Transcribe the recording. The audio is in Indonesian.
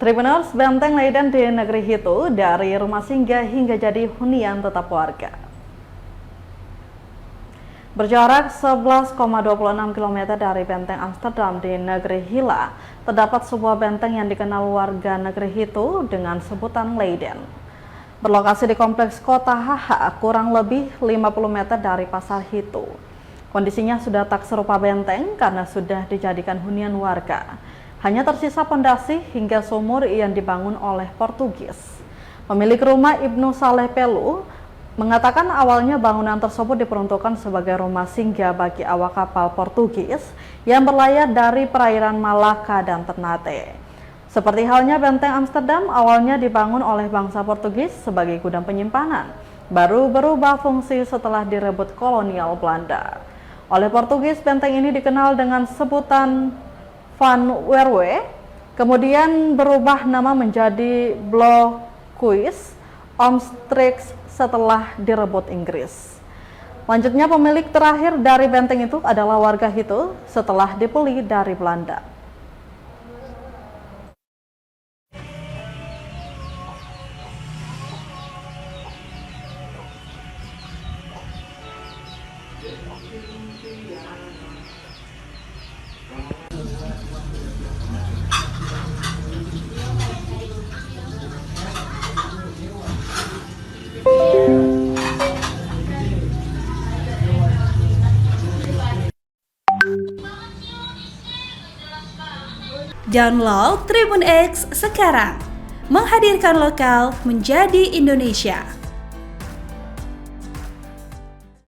Tribuners, Benteng Leiden di negeri Hitu dari rumah singgah hingga jadi hunian tetap warga. Berjarak 11,26 km dari Benteng Amsterdam di negeri Hilla, terdapat sebuah benteng yang dikenal warga negeri Hitu dengan sebutan Leiden. Berlokasi di kompleks kota HH, kurang lebih 50 meter dari pasar Hitu. Kondisinya sudah tak serupa benteng karena sudah dijadikan hunian warga. Hanya tersisa pondasi hingga sumur yang dibangun oleh Portugis. Pemilik rumah Ibnu Saleh Pelu mengatakan awalnya bangunan tersebut diperuntukkan sebagai rumah singgah bagi awak kapal Portugis yang berlayar dari perairan Malaka dan Ternate. Seperti halnya Benteng Amsterdam, awalnya dibangun oleh bangsa Portugis sebagai gudang penyimpanan, baru berubah fungsi setelah direbut kolonial Belanda. Oleh Portugis, benteng ini dikenal dengan sebutan Van Werwe, kemudian berubah nama menjadi Blokhuis Omstrix setelah direbut Inggris. Lanjutnya, pemilik terakhir dari benteng itu adalah warga Hitu setelah dibeli dari Belanda. Download Tribun X sekarang, menghadirkan lokal menjadi Indonesia.